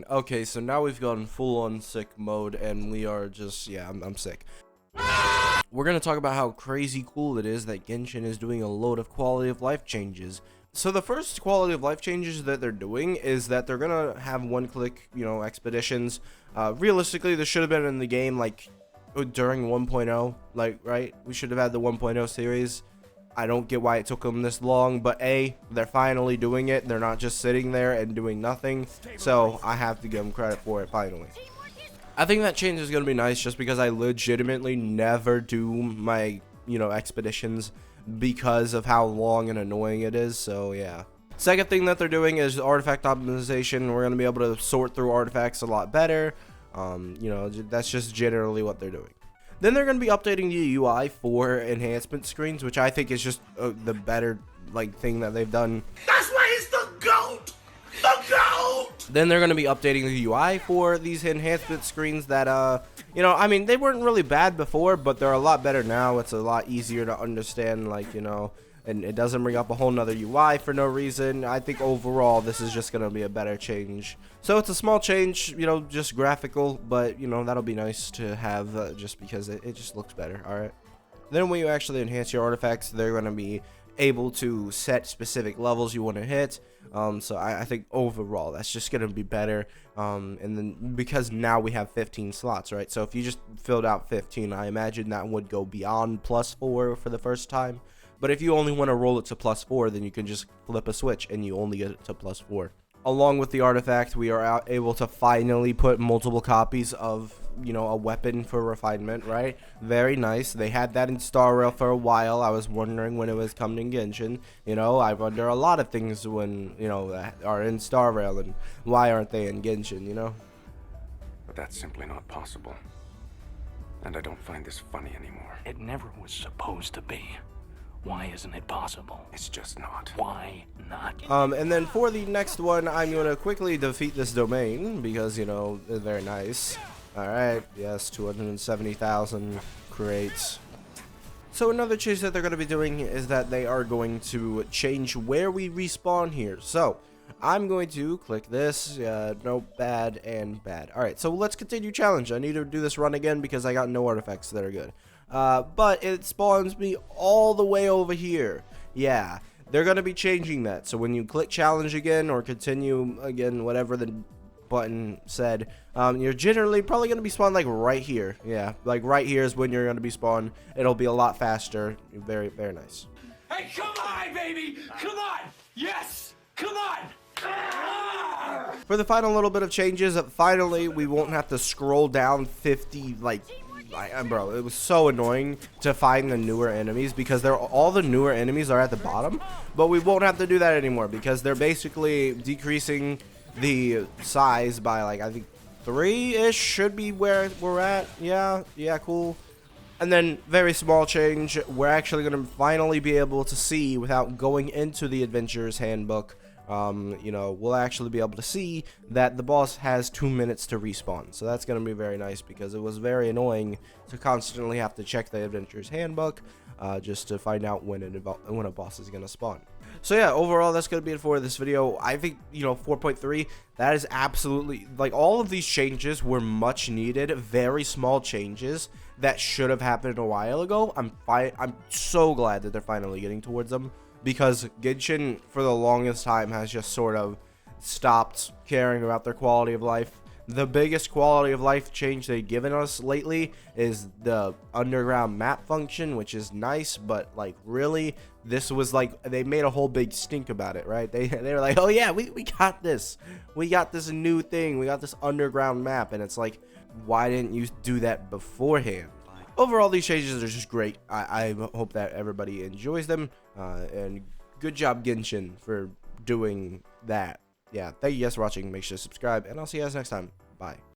Okay, so now we've gone full on sick mode and we are just, yeah, I'm sick. We're going to talk about how crazy cool it is that Genshin is doing a load of quality of life changes. So the first quality of life changes that they're doing is that they're going to have one-click, expeditions. Realistically, this should have been in the game, like, during 1.0, like, right? We should have had the 1.0 series. I don't get why it took them this long, but they're finally doing it. They're not just sitting there and doing nothing, so I have to give them credit for it finally. I think that change is going to be nice just because I legitimately never do my, expeditions because of how long and annoying it is, so yeah. Second thing that they're doing is artifact optimization. We're going to be able to sort through artifacts a lot better. That's just generally what they're doing. Then they're going to be updating the UI for enhancement screens, which I think is just the better thing that they've done. That's why he's the GOAT! The GOAT! Then they're going to be updating the UI for these enhancement screens that, I mean, they weren't really bad before, but they're a lot better now. It's a lot easier to understand, and it doesn't bring up a whole nother UI for no reason. I think overall this is just going to be a better change. So it's a small change, just graphical, but, that'll be nice to have just because it just looks better, alright? Then when you actually enhance your artifacts, they're going to be able to set specific levels you want to hit. So I think overall that's just going to be better. And then because now we have 15 slots, right? So if you just filled out 15, I imagine that would go beyond +4 for the first time. But if you only want to roll it to +4, then you can just flip a switch and you only get it to +4. Along with the artifact, we are able to finally put multiple copies of, a weapon for refinement, right? Very nice. They had that in Star Rail for a while. I was wondering when it was coming in Genshin. I wonder a lot of things when, that are in Star Rail and why aren't they in Genshin, But that's simply not possible. And I don't find this funny anymore. It never was supposed to be. Why isn't it possible? It's just not. Why not? And then for the next one, I'm going to quickly defeat this domain because, they're very nice. Alright, yes, 270,000 crates. So another change that they're going to be doing is that they are going to change where we respawn here. So I'm going to click this, no, bad, and bad. Alright, so let's continue challenge. I need to do this run again because I got no artifacts that are good. But it spawns me all the way over here. Yeah, they're going to be changing that. So when you click challenge again or continue again, whatever the button said, you're generally probably going to be spawned right here. Yeah, right here is when you're going to be spawned. It'll be a lot faster. Very, very nice. Hey, come on, baby! Come on! Yes! Come on! For the final little bit of changes, finally we won't have to scroll down 50 bro, it was so annoying to find the newer enemies because all the newer enemies are at the bottom, but we won't have to do that anymore because they're basically decreasing the size by I think 3-ish should be where we're at. Yeah, cool. And then very small change, we're actually going to finally be able to see without going into the adventurer's handbook. We'll actually be able to see that the boss has 2 minutes to respawn. So that's going to be very nice because it was very annoying to constantly have to check the adventurer's handbook just to find out when a boss is going to spawn. So yeah, overall that's going to be it for this video. I think, 4.3, that is absolutely, all of these changes were much needed, very small changes that should have happened a while ago. I'm so glad that they're finally getting towards them. Because Genshin, for the longest time, has just sort of stopped caring about their quality of life. The biggest quality of life change they've given us lately is the underground map function, which is nice, but really, this was they made a whole big stink about it, right? They were like, oh yeah, we got this. We got this new thing. We got this underground map, and it's why didn't you do that beforehand? Overall, these changes are just great. I hope that everybody enjoys them. And good job, Genshin, for doing that. Yeah, thank you guys for watching. Make sure to subscribe, and I'll see you guys next time. Bye.